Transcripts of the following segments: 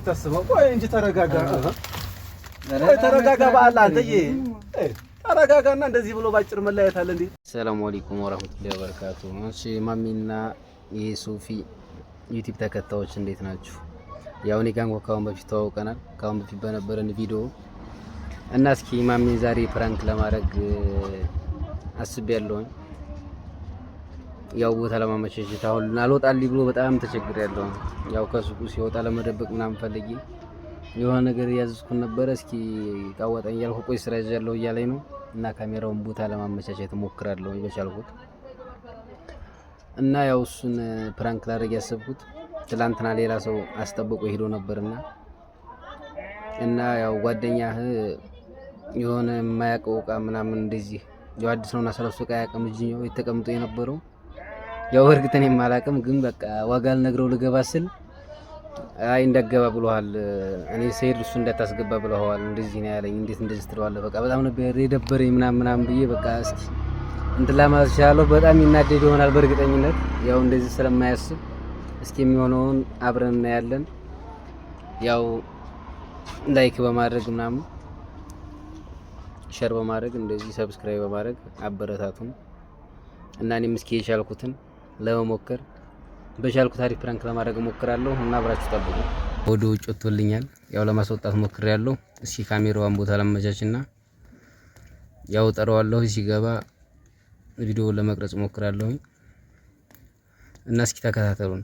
የምታስበው? ቆይ እንጂ ተረጋጋ። ተረጋጋ በአላህ አንተዬ ተረጋጋና እንደዚህ ብሎ ባጭር መለያየት አለ እንዴ? ሰላም አለይኩም ወራህመቱላሂ ወበረካቱ። እሺ ማሚና የሶፊ ዩቲዩብ ተከታዮች እንዴት ናችሁ? ያው እኔ ጋር ካሁን በፊት ተዋውቀናል። ካሁን በፊት በነበረን ቪዲዮ እና እስኪ ማሚን ዛሬ ፕራንክ ለማድረግ አስቤያለሁ። ያው ቦታ ለማመቻቸት አሁን አልወጣልኝ ብሎ በጣም ተቸግሬያለሁ። ያው ከሱቁ ሲወጣ ለመደበቅ ምናምን ፈልጌ የሆነ ነገር ያዝኩን ነበር። እስኪ ቃወጣኝ ያልኩ ቆይ ስራ ይዣለሁ እያለኝ ነው እና ካሜራውን ቦታ ለማመቻቸት ሞክራለሁ በቻልኩት እና ያው እሱን ፕራንክ ላደርግ ያሰብኩት ትላንትና ሌላ ሰው አስጠብቆ ሄዶ ነበርና እና ያው ጓደኛህ የሆነ የማያውቀው ዕቃ ምናምን እንደዚህ ያው አዲስ ነውና ስለሱ ዕቃ ያውቅም እጅኛው የተቀምጦ የነበረው ያው እርግጥ እኔም አላውቅም፣ ግን በቃ ዋጋ ልነግረው ልገባ ስል አይ እንዳገባ ብለዋል። እኔ ሰይድ እሱ እንዳታስገባ ብለዋል። እንደዚህ ነው ያለኝ። እንዴት እንደዚህ ትለዋለህ? በቃ በጣም ነበር የደበረኝ ምናምን ብዬ በቃ እስኪ እንትን ለማለት ይችላለሁ። በጣም ይናደድ ይሆናል በእርግጠኝነት ያው እንደዚህ ስለማያስብ እስኪ የሚሆነውን አብረን እናያለን። ያው ላይክ በማድረግ ምናምን ሼር በማድረግ እንደዚህ ሰብስክራይብ በማድረግ አበረታቱን እና እኔም እስኪ የቻልኩትን ለመሞከር በቻልኩት አሪፍ ፕራንክ ለማድረግ ሞክራለሁ እና አብራችሁ ጠብቁ። ወደ ውጭ ወጥቶልኛል። ያው ለማስወጣት ሞክሬያለሁ። እስኪ ካሜራዋን ቦታ ለማመቻችና ያው ጠራዋለሁ። ሲገባ ቪዲዮውን ለመቅረጽ ሞክራለሁ እና እስኪ ተከታተሉን።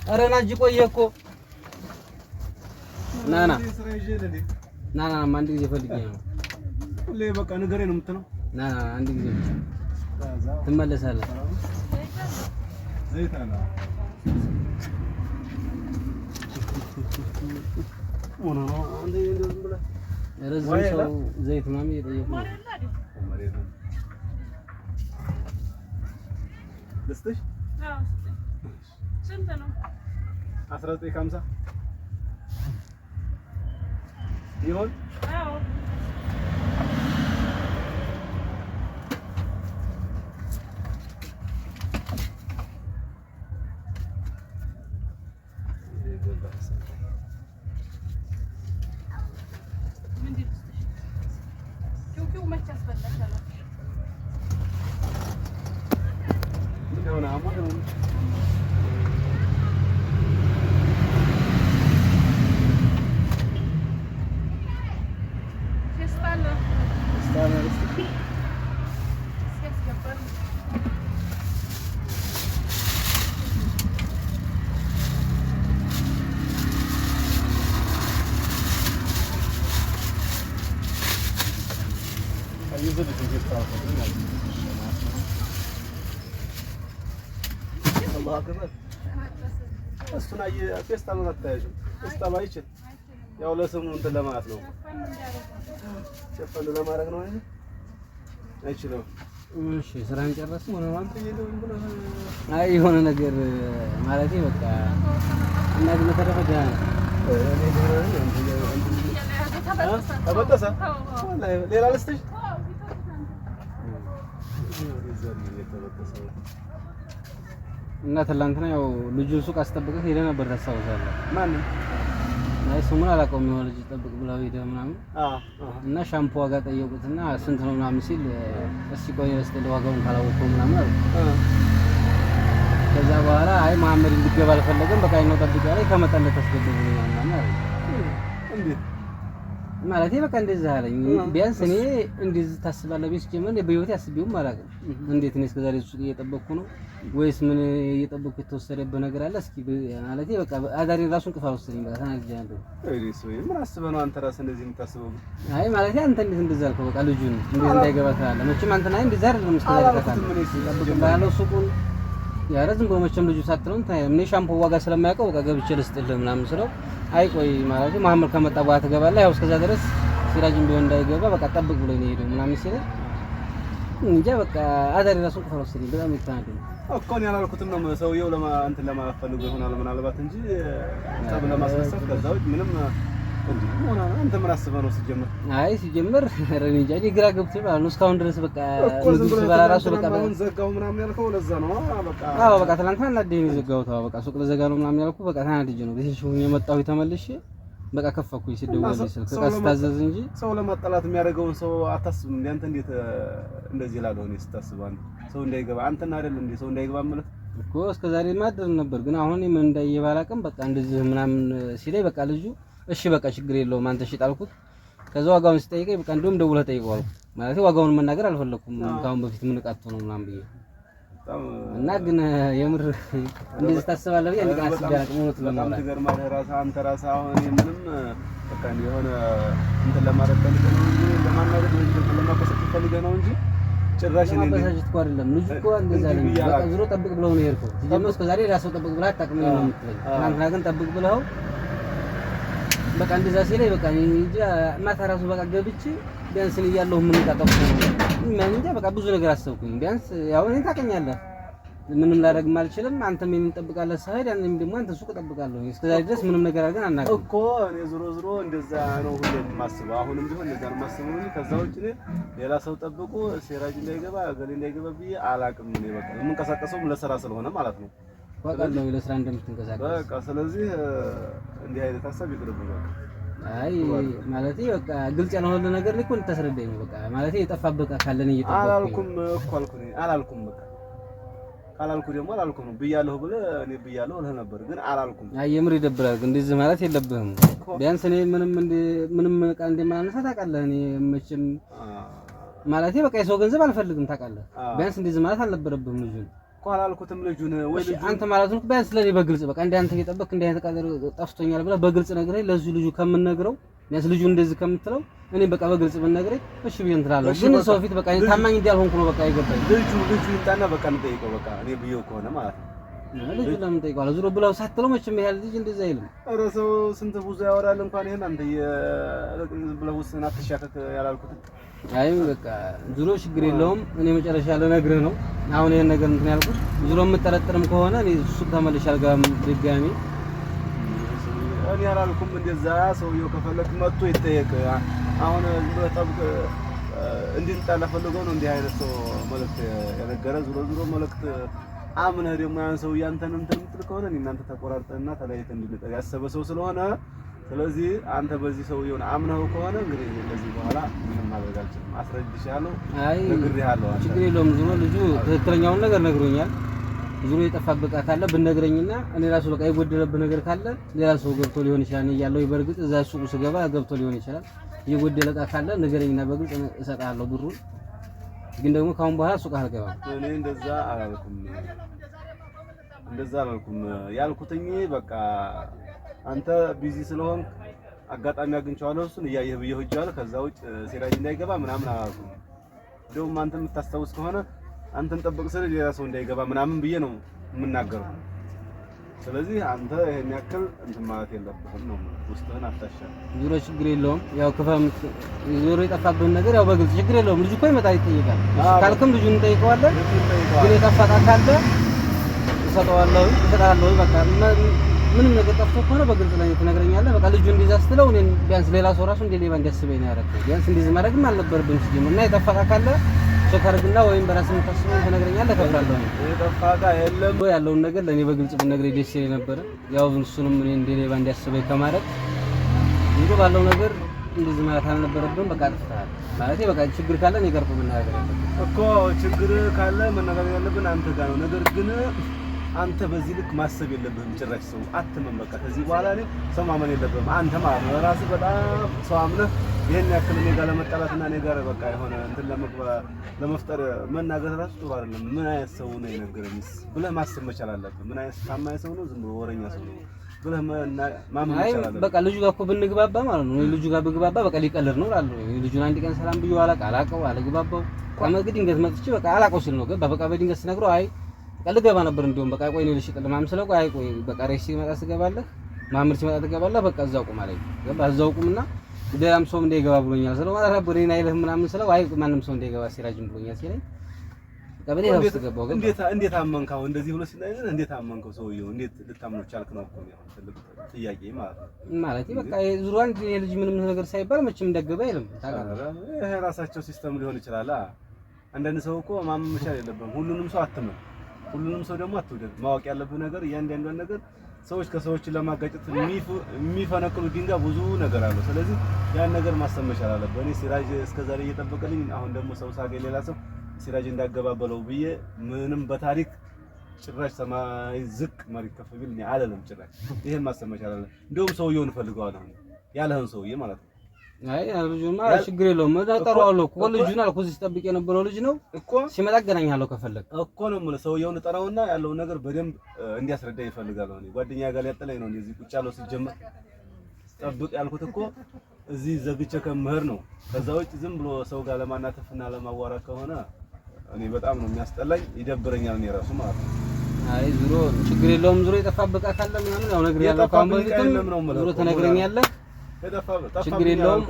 ኧረ ና እንጂ ቆየህ እኮ ና አንድ ጊዜ ፈልጌ ነው። ሁሌ በቃ ነገሬ ነው የምትለው። ና አንድ ጊዜ ትመለሳለህ። ዘይታና ሞኖ አንዴ እንደዚህ ብለህ ረዘም ሰው ዘይት ምናምን እየጠየቁ ነው። ልስጥሽ? አዎ ስንት ነው? 1950 ይሆን? አዎ እሱን ፌስታል ነው አታያዥም። ፌስታል አይችል ያው ለስሙ እንትን ለማለት ነው፣ ሸፈን ለማድረግ ነው እንጂ አይችልም። እሺ ስራን ጨረስን ሆነ ማለት አይ የሆነ ነገር ማለቴ በቃ እና ግን ተረፈደ ተበጠሰ ሌላ ልስጥሽ እና ትላንትና ያው ልጁን ሱቅ አስጠብቀህ ሄደህ ነበር ታስታውሳለህ? ማን አይ ስሙን አላውቀውም። የሆነ ልጅ ጠብቅ ብለው ሄደህ ምናምን እና ሻምፖ ዋጋ ጠየቁትና ስንት ነው ምናምን ሲል እስኪ ቆይ እስኪ ዋጋውን ካላወቀው ምናምን አለ። ከዛ በኋላ አይ መሐመድ እንዲገባ አልፈለገም። በቃ ነው ጠብቅ ያለኝ ከመጣለት አስገድብ ምናምን አለ። እንዴት ማለቴ በቃ እንደዛ አለኝ። ቢያንስ እኔ እንደዚህ ታስባለህ ቢስ ጀመር በህይወቴ አስቤውም አላውቅም። እንዴት እኔ እስከ ዛሬ ሱቅ እየጠበቅኩ ነው ወይስ ምን እየጠበቅኩ የተወሰደበት ነገር አለ? እስኪ ማለቴ በቃ አዳሪ ራሱን ቅፋ ወሰደኝ። በቃ ተናግጃለሁ። እሪስ ወይ ምን አስበህ ነው አንተ ራስህ እንደዚህ የምታስበው? አይ ማለቴ አንተ እንዴት እንደዛ አልከው? በቃ ልጁን እንዴት እንዳይገባ ታለ መቼም አንተ ናይ እንደዛ አይደለም እስከ ዛሬ ተካለ ጠብቅ ባለው ሱቁን ያረ ዝም ብሎ መቼም ልጁ ሳትለው ምን ሻምፖ ዋጋ ስለማያውቀው በቃ ገብቼ ልስጥልህ ምናምን ስለው አይ ቆይ ማለቴ መሐመድ ከመጣ በኋላ ትገባለህ፣ ያው እስከዛ ድረስ ሲራጅም ቢሆን እንዳይገባ በቃ ጠብቅ ብሎ ነው ሄደው ምናምን ሲለኝ እንጃ በቃ አዳሪ ራሱን ቅፋ ወሰደኝ። በጣም ይታናል እኮ ነው ያላልኩትም ነው ሰውየው እንትን ለማለት ፈልጎ ይሆናል ምናልባት እንጂ ጠብ ለማስነሳት ከዛው ምንም እንዴ ሆነ አንተ ምን አስበህ ነው ሲጀምር? አይ ሲጀምር ረኒጃ ግራ ገብቶኛል ነው እስካሁን ድረስ በቃ ንጉስ ባላራሱ በቃ አሁን ዘጋው ምናምን ያልከው ለዛ ነው። በቃ አዎ በቃ ትናንትና እናደኝ ዘጋው ተው በቃ ሱቅ ለዘጋ ነው ምናምን ያልኩ በቃ ታናድጄ ነው ቤት ሹኝ የመጣሁ ተመልሼ በቃ ከፈኩኝ ሲደውልልኝ ስልክ በቃ ስታዘዝ እንጂ ሰው ለማጣላት የሚያደርገውን ሰው አታስብም እንዴ አንተ? እንዴት እንደዚህ ላለው ነው ስታስባን ሰው እንዳይገባ አንተና አይደል እንዴ ሰው እንዳይገባ ማለት እኮ እስከዛሬ ማድረግ ነበር ግን አሁን ምን እንዳይባላቀም በቃ እንደዚህ ምናምን ሲለኝ በቃ ልጁ እሺ በቃ ችግር የለውም አንተ እሺ ጣልኩት። ከዛ ዋጋውን ሲጠይቀኝ በቃ እንደውም ደውለህ ጠይቀው አልኩት። ማለት ዋጋውን መናገር አልፈለኩም ካሁን በፊት ምን ቃጥቶ ነው ምናምን ብዬ እና ግን የምር እንደዚህ ታስባለህ ብዬ አንተ አስጋጥ ሞት በጣም ትገርማለህ። አንተ ራስህ አሁን ምንም በቃ የሆነ እንትን ለማድረግ ፈልገህ ነው እንጂ ለማናደድ ወይ ለማቆሰጥ ፈልገህ ነው እንጂ ጭራሽ እኔ ማበሳጨት እኮ አይደለም። ልጅ እኮ እንደዛ ነው በቃ ዙሮ ጠብቅ ብለው ነው የሄድከው። ሲጀምር እስከዛሬ ራስህ ጠብቅ ብለህ አታውቅም ነው የምትለኝ። ትናንትና ግን ጠብቅ ብለው በቃ እንደዛ ሲለኝ በቃ እንጂ ማታ ራሱ በቃ ገብቼ ቢያንስ እያለሁ ምን ታጠቁ ምን እንጃ በቃ ብዙ ነገር አሰብኩኝ። ቢያንስ ያው እኔን ታውቀኛለህ ምንም ላደርግ አልችልም። አንተም እኔን እንጠብቃለህ ሳይድ ያንንም ደግሞ አንተ ሱቅ እጠብቃለሁ። እስከዛሬ ድረስ ምንም ነገር አድርገን አናውቅም እኮ እኔ ዞሮ እንደዛ ነው ሁሌም የማስበው። አሁንም ቢሆን እንደዛ ነው የማስበው እንጂ ከዛ ውጭ ሌላ ሰው ጠብቁ ሲራጅ እንዳይገባ ገሌ እንዳይገባ ብዬ አላውቅም። እኔ በቃ የምንቀሳቀሰው ለስራ ስለሆነ ማለት ነው ዋቃለሁ ለስራ እንደምትንቀሳቀስ በቃ ስለዚህ እንዲህ አይነት ሀሳብ ይቅርብኝ በቃ። አይ ማለቴ በቃ ግልጽ ያልሆነ ነገር እኮ እንድታስረዳኝ ነው በቃ ማለቴ የጠፋበት ካለን እየጠፋ አላልኩም እኮ አላልኩም በቃ ካላልኩ ደግሞ አላልኩም ነው ብያለሁ ብለህ እኔ ብያለሁ እልህ ነበር ግን አላልኩም። አይ የምር ይደብራል ግን እንደዚህ ማለት የለብህም። ቢያንስ እኔ ምንም ዕቃ እንደማነሳ ታውቃለህ። እኔ መቼም ማለቴ በቃ የሰው ገንዘብ አልፈልግም ታውቃለህ። ቢያንስ እንደዚህ ማለት አልነበረብህም። ልጁን እኮ አላልኩትም ልጁን ወይ ልጁ አንተ ማለት ነው ቢያንስ ለኔ በግልጽ በቃ እንደ አንተ እየጠበቅክ እንደ አይነት ቃል ጠፍቶኛል ብለህ በግልጽ ነግረኝ ለዚህ ልጁ ከምነግረው ቢያንስ ልጁ እንደዚህ ከምትለው እኔ በቃ በግልጽ ብነግረኝ እሺ ብዬ እንትላለሁ። ግን ሰው ፊት በቃ ታማኝ እንዳልሆንኩ ነው በቃ ይገባኝ። ልጁ ይምጣና በቃ እንጠይቀው በቃ እኔ ብዬው ከሆነ ማለት ነው። ልጁ ለምን ጠይቀዋለሁ? ዙሮ ብለው ሳትለው መቼም ያህል ልጅ እንደዛ አይልም። ኧረ ሰው ስንት ብዙ ያወራል እንኳን ይሄን አንተ ብለው ውስጥ አትሻከክ ያላልኩት። አይ በቃ ዙሮ ችግር የለውም። እኔ መጨረሻ ልነግርህ ነው አሁን ይሄን ነገር እንትን ያልኩት። ዙሮ የምጠረጥርም ከሆነ እኔ ሱቅ ተመልሼ አልገባም ድጋሚ። እኔ አላልኩም እንደዛ። ሰውየው ከፈለክ መጥቶ ይጠየቅ። አሁን በጠብቅ እንድንጣላ ፈልገው ነው እንዲህ አይነት ሰው መልእክት የነገረ። ዙሮ መልእክት አምነህ ደግሞ ያን ሰው ያንተን እንትን የምትል ከሆነ እናንተ ተቆራርጠንና ተለያይተን እንድንጠጋ ያሰበ ሰው ስለሆነ ስለዚህ አንተ በዚህ ሰውየውን አምነው ከሆነ እንግዲህ እንደዚህ በኋላ ምንም ማድረግ አልችልም። አስረድሻለሁ። አይ ነግሬሃለሁ። ችግር የለውም። ዙሮ ልጁ ትክክለኛውን ነገር ነግሮኛል። ዙሮ የጠፋበት ዕቃ ካለ ብነግረኝና እኔ ራሱ በቃ የጎደለብህ ነገር ካለ ሌላ ሰው ገብቶ ሊሆን ይችላል እያለሁ በርግጥ እዛ ሱቁ ስገባ ገብቶ ሊሆን ይችላል። የጎደለ ዕቃ ካለ ንገረኝና በግልጽ እሰጥሃለሁ ብሩን። ግን ደግሞ ካሁን በኋላ ሱቅ አልገባም። እኔ እንደዛ አላልኩም ያልኩትኝ በቃ አንተ ቢዚ ስለሆንክ አጋጣሚ አግኝቼዋለሁ እሱን እያየህ ብዬ ሆጃለሁ። ከዛ ውጭ ሲራጅ እንዳይገባ ምናምን አላልኩም። እንደውም አንተ የምታስታውስ ከሆነ አንተን ጠብቅ ስለ ሌላ ሰው እንዳይገባ ምናምን ብዬ ነው የምናገረው። ስለዚህ አንተ ይሄን ያክል እንትን ማለት የለብህም ነው ውስጥህን አታሻል። ዙሮ ችግር የለውም። ያው ከፈም ዙሮ የጠፋብን ነገር ያው በግልጽ ችግር የለውም። ልጁ እኮ ይመጣ ይጠይቃል። ካልክም ልጁን እንጠይቀዋለን። ግን የጠፋ ዕቃ ካለ እሰጥሃለሁ በቃ ምንም ነገር ጠፍቶ ከሆነ በግልጽ ላይ ትነግረኛለህ። በቃ ልጁ እንደዛ ስትለው እኔን ቢያንስ ሌላ ሰው ራሱ እንደ ሌባ እንዲያስበኝ ነው ያደረገው። ቢያንስ እንደዚህ ማድረግም አልነበረብኝም ሲጀምር እና የጠፋ ዕቃ ካለ ቼክ አድርግና ወይም በራስህ የምታስበው ትነግረኛለህ። እከፍላለሁ። የጠፋ ዕቃ የለም ያለውን ነገር ለእኔ በግልጽ ብትነግረኝ ደስ ይለኝ ነበረ። ያው እሱንም እኔ እንደ ሌባ እንዲያስበኝ ከማድረግ እንጂ ባለው ነገር እንደዚህ ማለት አልነበረብህም። በቃ አጥፍተሃል ማለት በቃ ችግር ካለ እኔ ቀርቦ መናገር አለብን እኮ ችግር ካለ መነጋገር ያለብን አንተ ጋር ነው። ነገር ግን አንተ በዚህ ልክ ማሰብ የለብህም። ጭራሽ ሰው አትመን። በቃ ከዚህ በኋላ እኔ ሰው ማመን የለብህም። አንተ ማለት ነው ራስህ በጣም ሰው አምነህ ይሄን ያክል እኔ ጋር ለመጣላትና እኔ ጋር በቃ የሆነ እንትን ለመፍጠር መናገር ራሱ ጥሩ አይደለም። ምን አይነት ሰው ነው የነገረኝስ ብለህ ማሰብ መቻል አለብህ። ምን አይነት ታማኝ ሰው ነው፣ ዝም ብሎ ወረኛ ሰው ነው ብለህ ማመን መቻል አለብህ። በቃ ልጁ ጋር እኮ ብንግባባ ማለት ነው ልጁ ጋር ብግባባ በቃ ሊቀልድ ነው እላለሁ። ልጁን አንድ ቀን ሰላም ብዬው አላውቀው አልግባባው ከመግድ ድንገት መጥቼ በቃ አላውቀው ሲል ነው ገባ። በቃ በድንገት ስነግረው አይ ልገባ ነበር እንደውም በቃ ቆይ ነው ልሽጥል ማም ስለው አይ ቆይ በቃ ሬስ ሲመጣ ትገባለህ ማምር ሲመጣ ትገባለህ በቃ እዛው ቁም አለኝ። ገባ እዛው ቁምና ሌላም ሰው እንዳይገባ ብሎኛል ስለው ማለት ነበር። እኔ አይልህም ምናምን ስለው አይ ማንም ሰው እንዳይገባ ሲራጅም ብሎኛል ሲለኝ ቀበሌ ነው ተገባው። እንዴት አመንካው? እንደዚህ ብሎ ሲናገር እንዴት አመንከው? ሰውየው እንዴት ልታምነው ቻልክ ነው እኮ ነው ትልቅ ጥያቄ ማለት ነው። ማለት በቃ ዙሯን የልጅ ምንም ነገር ሳይባል መቼም እንደገባ አይልም። ይሄ ራሳቸው ሲስተም ሊሆን ይችላል። አንዳንድ ሰው እኮ ማመን መቻል የለብህም። ሁሉንም ሰው አትመን፣ ሁሉንም ሰው ደግሞ አትውደድ። ማወቅ ያለብህ ነገር እያንዳንዷን ነገር ሰዎች ከሰዎችን ለማጋጨት የሚፈነቅሉ ድንጋይ ብዙ ነገር አለው። ስለዚህ ያን ነገር ማሰብ መቻል አለብህ። እኔ ሲራጅ እስከዛሬ እየጠበቀልኝ አሁን ደግሞ ሰው ሳገኝ ሌላ ሰው ሲራጅ እንዳገባበለው ብዬ ምንም በታሪክ ጭራሽ ሰማይ ዝቅ መሬት ከፍ ቢል እኔ አለለም ጭራሽ። ይሄን ማሰብ መቻል አለብህ። እንደውም ሰውየውን እፈልገዋለሁ ያለህን ሰውዬ ማለት ነው። አይ ልጁማ ችግር የለውም እጠራዋለሁ እኮ ልጁን አልኩ እዚህ ጠብቄ የነበረው ልጅ ነው እኮ ሲመጣ አገናኛለሁ ከፈለክ እኮ ነው የምልህ። ሰውየውን እጠራውና ያለውን ነገር በደንብ እንዲያስረዳኝ እፈልጋለሁ። እኔ ጓደኛ ጋር ሊያጠላኝ ነው እዚህ ቁጭ ያለው ሲጀመር ጠብቅ ያልኩት እኮ እዚህ ዘግቼ ከመሄድ ነው። ከዛ ውጭ ዝም ብሎ ሰው ጋር ለማናተፍና ለማዋራት ከሆነ እኔ በጣም ነው የሚያስጠላኝ፣ ይደብረኛል እኔ ራሱ ማለት ነው። አይ ዙሮ ችግር የለውም ዙሮ የጠፋበት ካለ ምናምን ያው ነገር ያለው ካምበልክም ዙሮ ተነግረኛለህ። ችግር የለውም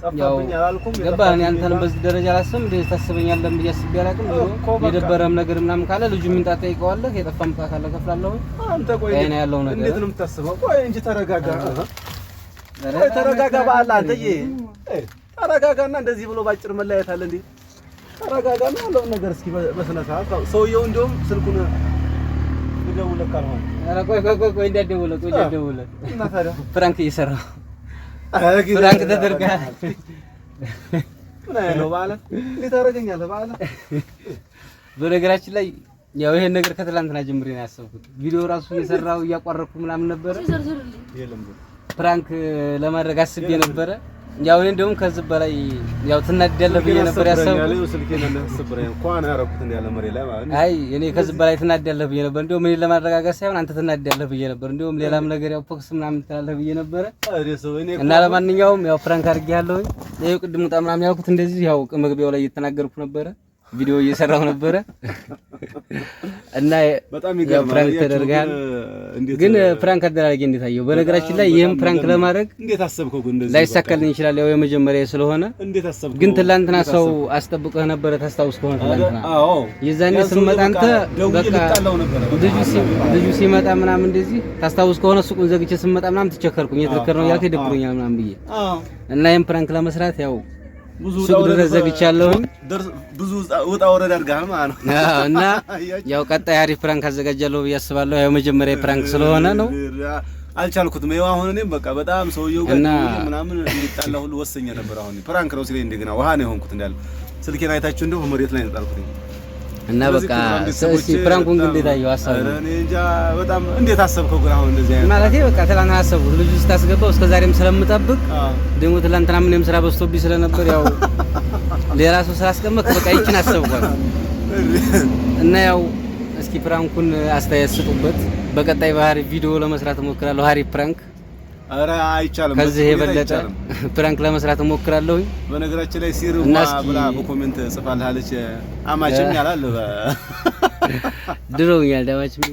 ጠፋብኝ አላልኩም። ገባህ? እኔ አንተን በዚህ ደረጃ አላስብም። እንደዚህ ታስበኛለህ ብዬ አስቤ አላውቅም። የደበረም ነገር ምናምን ካለ ልጁ ምን ታጠይቀዋለህ። የጠፋም ካለ ከፍላለሁ። አንተ ቆይ እኔ ያለው ነገር እንዴት ነው የምታስበው? ቆይ እንጂ ተረጋጋ። ተረጋጋ በአላህ አንተዬ ተረጋጋና እንደዚህ ብሎ ባጭር መለያየት አለ እንዴ? ተረጋጋና ያለውን ነገር እስኪ በስነ ስርዓት ሰውየው እንደውም ስልኩን ልደውልልህ ካልሆነ ኧረ ቆይ እንዳትደውልለት እና ታዲያ ፍራንክ እየሰራሁ ፍራንክ ተደርጋል። ምን አይነው ማለት እንዴት ታደርገኛለህ? በአላህ በነገራችን ላይ ያው ይሄን ነገር ከትላንትና ጀምሬ ነው ያሰብኩት። ቪዲዮ ራሱ እየሰራሁ እያቋረጥኩ ምናምን ነበረ ፍራንክ ለማድረግ አስቤ ነበረ። ያው እኔ እንደውም ከዚህ በላይ ያው ትናደዳለህ ብዬ ነበር ያሰብኩት። ስልኬን ለነስብረኝ እንኳን ያረኩት እንደ ያለ መሬት ላይ ማለት ነው። አይ እኔ ከዚህ በላይ ትናደዳለህ ብዬ ነበር። እንደውም እኔ ለማረጋጋት ሳይሆን አንተ ትናደዳለህ ብዬ ነበር። እንደውም ሌላም ነገር ያው ፎክስ ምናምን ትላለህ ብዬ ነበረ እና ለማንኛውም ያው ፍራንክ አድርጌያለሁኝ። ይሄው ቅድም ውጣ ምናምን ያልኩት እንደዚህ ያው መግቢያው ላይ እየተናገርኩ ነበረ፣ ቪዲዮ እየሰራሁ ነበረ እና በጣም ይገርማል። ፍራንክ ተደርጋል። ግን ፍራንክ አደራረጌ እንዴት አየው? በነገራችን ላይ ይሄን ፍራንክ ለማድረግ እንዴት አሰብከው? ግን እንደዚህ ላይሳካልኝ ይችላል። ያው የመጀመሪያ ስለሆነ እንዴት አሰብከው? ግን ትላንትና ሰው አስጠብቀህ ነበረ። ታስታውስ ከሆነ ትላንትና የዛኔ ስመጣ አንተ በቃ ልጁ ሲመጣ ምናምን እንደዚህ ታስታውስ ከሆነ ሱቁን ዘግቼ ስመጣ ምናምን ትቸከርኩኝ የትልከር ነው ያልከኝ ደብሮኛል ምናምን ብዬ እና ይሄን ፍራንክ ለመስራት ያው ብዙ ድረስ ዘግቻለሁኝ። ብዙ ወጣ ወረድ አድርገሃል ማለት ነው። እና ያው ቀጣይ አሪፍ ፍራንክ አዘጋጃለሁ ብዬ አስባለሁ። ያው መጀመሪያ ፍራንክ ስለሆነ ነው አልቻልኩትም። ይኸው አሁን እኔም በቃ በጣም ሰውየው ጋር ምናምን እንዲጣላ ሁሉ ወሰኛ ነበር። አሁን ፍራንክ ነው ሲለኝ እንደገና ውሃ ነው የሆንኩት እንዳለ ስልኬን አይታችሁ እንደው መሬት ላይ ተጣልኩኝ እና በቃ ስለዚህ ፍራንኩን ግን እንዴት አየው? አሰብኩ እኔ እንጃ በጣም እንዴት አሰብከው? ግን አሁን እንደዚህ አይነት ማለቴ በቃ ትላንትና አሰብኩ ልጁ ስታስገባው እስከዛሬም ስለምጠብቅ ደግሞ ትላንትና ምንም ስራ በዝቶብኝ ስለነበር ያው ሌላ ሰው ስላስቀመጥክ በቃ ይችን አሰብኳት እና ያው እስኪ ፍራንኩን አስተያየት ስጡበት። በቀጣይ ባህሪ ቪዲዮ ለመስራት እሞክራለሁ። ሀሪፍ ፍራንክ ኧረ አይቻልም። ከዚህ የበለጠ ፍራንክ ለመስራት እሞክራለሁ። በነገራችን ላይ ሲርማ ብላ በኮሜንት ጽፋልሃለች። አማችም ያላል ድሮኛል ዳማችም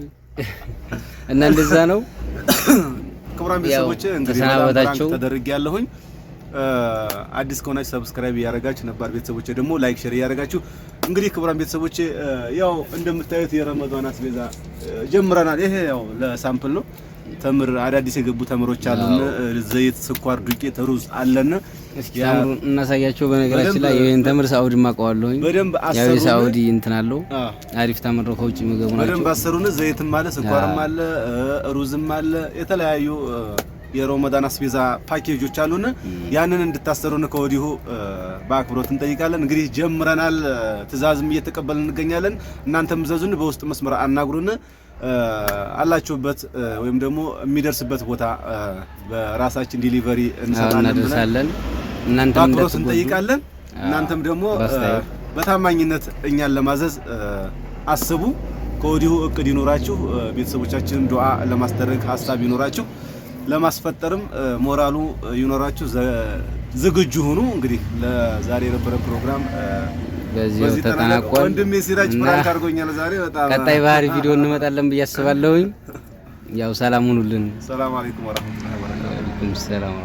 እና እንደዛ ነው። ክቡራን ቤተሰቦቼ እንግዲህ ፍራንክ ተደርጌያለሁኝ። አዲስ ከሆናችሁ ሰብስክራይብ እያደረጋችሁ ነባር ቤተሰቦቼ ደግሞ ላይክ ሼር እያደረጋችሁ እንግዲህ ክቡራን ቤተሰቦቼ ያው እንደምታዩት የረመዳን አስቤዛ ጀምረናል። ይሄ ያው ለሳምፕል ነው። ተምር አዳዲስ የገቡ ተምሮች አሉን። ዘይት፣ ስኳር፣ ዱቄት፣ ሩዝ አለን። እስኪ ተምሩን እናሳያቸው። በነገራችን ላይ ይሄን ተምር ሳውዲ ማቀዋለሁኝ። በደንብ አሰሩን። ያው ሳውዲ እንትን አለው አሪፍ ተምር ነው። ከውጭ ምግቡ ናቸው። በደንብ አሰሩን። ዘይትም አለ፣ ስኳርም አለ፣ ሩዝም አለ። የተለያዩ የረመዳን አስቤዛ ፓኬጆች አሉን። ያንን እንድታሰሩን ከወዲሁ በአክብሮት እንጠይቃለን። እንግዲህ ጀምረናል። ትዕዛዝም እየተቀበልን እንገኛለን። እናንተም ዘዙን፣ በውስጥ መስመር አናግሩን። አላችሁበት ወይም ደግሞ የሚደርስበት ቦታ በራሳችን ዲሊቨሪ እንሰጣለን። እናንተም በአክብሮት እንጠይቃለን። እናንተም ደግሞ በታማኝነት እኛን ለማዘዝ አስቡ። ከወዲሁ እቅድ ይኖራችሁ፣ ቤተሰቦቻችንን ዱዓ ለማስደረግ ሀሳብ ይኖራችሁ፣ ለማስፈጠርም ሞራሉ ይኖራችሁ ዝግጁ ሁኑ። እንግዲህ ለዛሬ የነበረ ፕሮግራም በዚህ ተጠናቋል። ወንድሜ ሲራጅ ፍራንክ አድርጎኛል ዛሬ በጣም። ቀጣይ ባህሪ ቪዲዮ እንመጣለን ብዬ አስባለሁኝ። ያው ሰላም ሁኑልን። ሰላም አለይኩም ወራህመቱላሂ ወበረካቱ። ሰላም